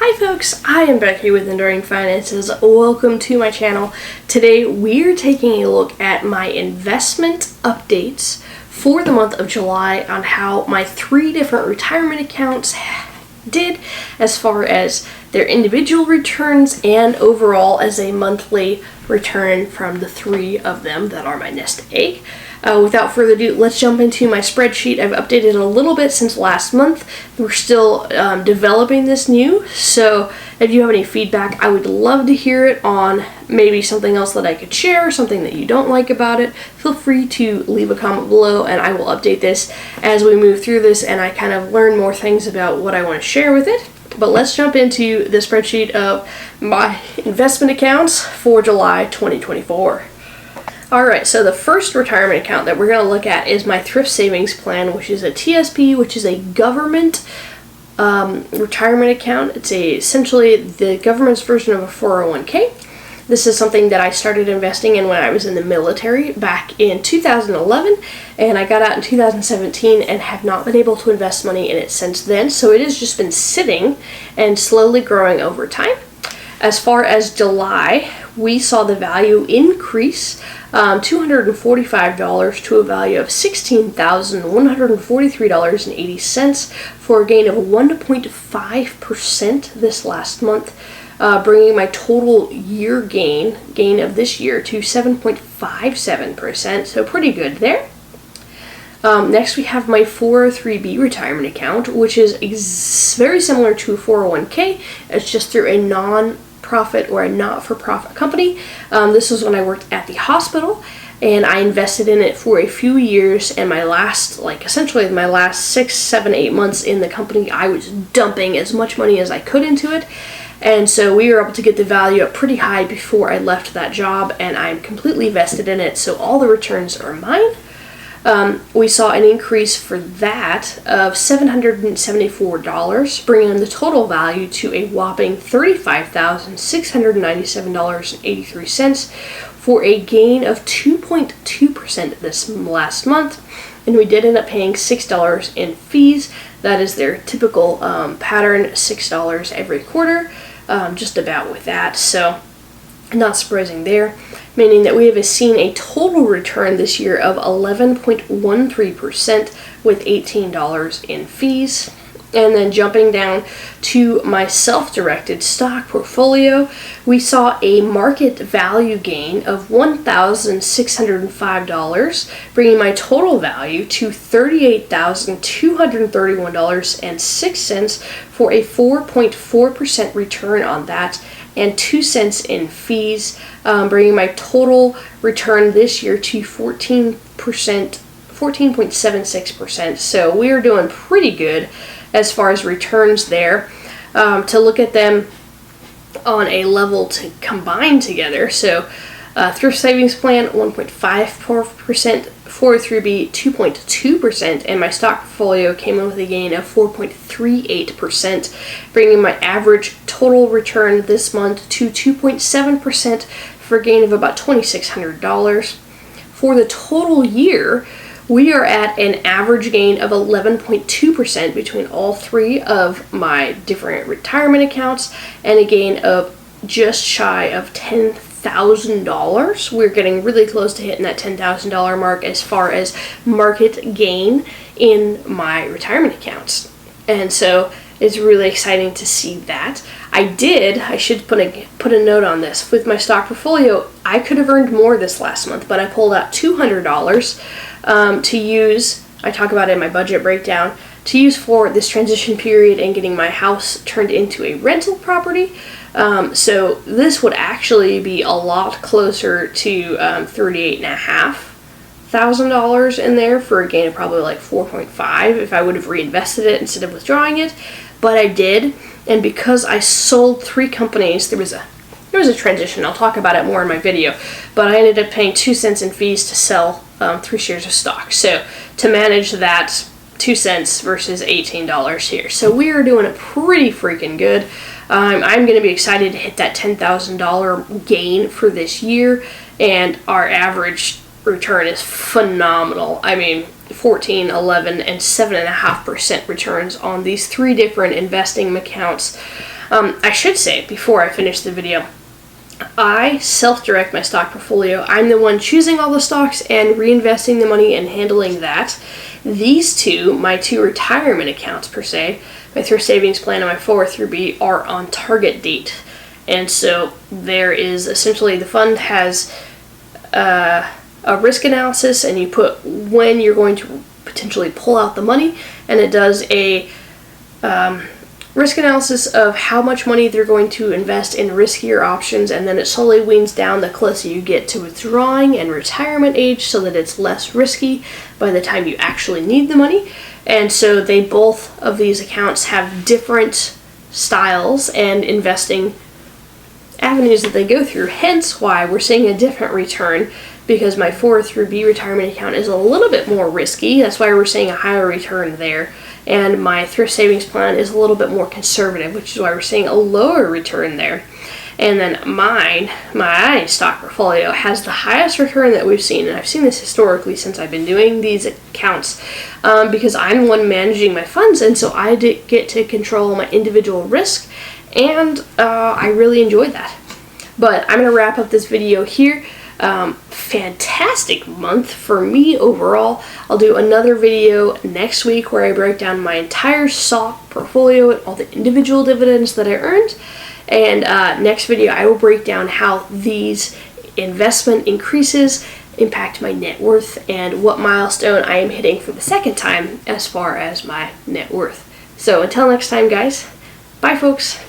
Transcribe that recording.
Hi folks, I am Becky with Enduring Finances. Welcome to my channel. Today we're taking a look at my investment updates for the month of July on how my 3 different retirement accounts did as far as their individual returns and overall as a monthly return from the 3 of them that are my nest egg. Without further ado, let's jump into my spreadsheet. I've updated a little bit since last month. We're still developing this new, so if you have any feedback, I would love to hear it on maybe something else that I could share, something that you don't like about it. Feel free to leave a comment below and I will update this as we move through this and I kind of learn more things about what I want to share with it. But let's jump into the spreadsheet of my investment accounts for July 2024. Alright, so the first retirement account that we're going to look at is my thrift savings plan, which is a TSP, which is a government retirement account. It's essentially the government's version of a 401k. This is something that I started investing in when I was in the military back in 2011, and I got out in 2017 and have not been able to invest money in it since then, so it has just been sitting and slowly growing over time. As far as July, we saw the value increase $245 to a value of $16,143.80 for a gain of 1.5% this last month, bringing my total year gain of this year to 7.57%, so pretty good there. Next we have my 403b retirement account, which is very similar to a 401k. It's just through a non-profit or a not-for-profit company. This was when I worked at the hospital, and I invested in it for a few years, and essentially my last 6, 7, 8 months in the company, I was dumping as much money as I could into it. And so we were able to get the value up pretty high before I left that job, and I'm completely vested in it, so all the returns are mine. We saw an increase for that of $774, bringing the total value to a whopping $35,697.83 for a gain of 2.2% this last month. And we did end up paying $6 in fees. That is their typical pattern, $6 every quarter, just about with that. So not surprising there, meaning that we have seen a total return this year of 11.13% with $18 in fees. And then jumping down to my self-directed stock portfolio, we saw a market value gain of $1,605, bringing my total value to $38,231.06 for a 4.4% return on that, and 2 cents in fees, bringing my total return this year to 14.76%. So we are doing pretty good as far as returns there. To look at them on a level to combine together, so thrift savings plan 1.54%, 403b 2.2%, and my stock portfolio came in with a gain of 4.38%, bringing my average total return this month to 2.7% for a gain of about $2,600. For the total year, we are at an average gain of 11.2% between all 3 of my different retirement accounts, and a gain of just shy of $10,000. We're getting really close to hitting that $10,000 mark as far as market gain in my retirement accounts. And so it's really exciting to see that. I should put a note on this. With my stock portfolio, I could have earned more this last month, but I pulled out $200 to use, I talk about it in my budget breakdown, to use for this transition period and getting my house turned into a rental property. So this would actually be a lot closer to $38,500 in there for a gain of probably like 4.5 if I would have reinvested it instead of withdrawing it. But I did, and because I sold 3 companies, there was a transition. I'll talk about it more in my video, but I ended up paying 2 cents in fees to sell 3 shares of stock. So to manage that 2 cents versus $18 here. So we are doing it pretty freaking good. I'm going to be excited to hit that $10,000 gain for this year, and our average return is phenomenal. I mean, 14, 11, and 7.5% returns on these 3 different investing accounts. I should say, before I finish the video, I self-direct my stock portfolio. I'm the one choosing all the stocks and reinvesting the money and handling that. These two, my two retirement accounts per se, my thrift savings plan and my 403b, are on target date. And so there is essentially, the fund has a risk analysis, and you put when you're going to potentially pull out the money, and it does a risk analysis of how much money they're going to invest in riskier options, and then it slowly weans down the closer you get to withdrawing and retirement age so that it's less risky by the time you actually need the money. And so they, both of these accounts, have different styles and investing avenues that they go through, hence why we're seeing a different return, because my 403b retirement account is a little bit more risky. That's why we're seeing a higher return there. And my thrift savings plan is a little bit more conservative, which is why we're seeing a lower return there. And then my stock portfolio has the highest return that we've seen, and I've seen this historically since I've been doing these accounts, because I'm the one managing my funds, and so I get to control my individual risk, and I really enjoy that. But I'm going to wrap up this video here. Fantastic month for me overall. I'll do another video next week where I break down my entire stock portfolio and all the individual dividends that I earned. And next video I will break down how these investment increases impact my net worth and what milestone I am hitting for the second time as far as my net worth. So until next time, guys, bye folks.